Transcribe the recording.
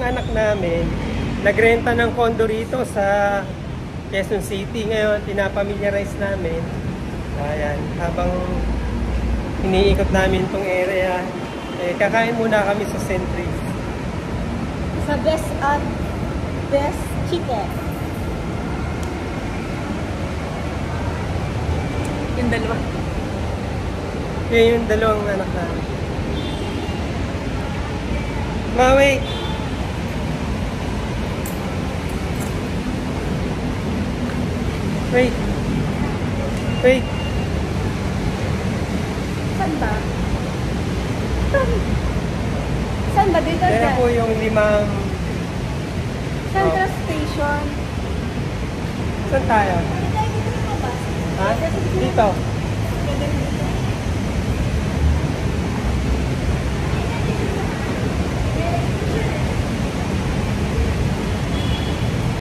anak namin, nagrenta ng condo rito sa Quezon City. Ngayon, pinapamiliarize namin. Ayan, habang iniikot namin itong area, kakain muna kami sa Century. Sa best chicken. Yung dalawa. Yung dalawang anak namin. Wait. Wait. Saan ba? Saan ba? Dito Kaya dyan? po yung limang... Central Station. Saan tayo? Ha? Dito. Dito.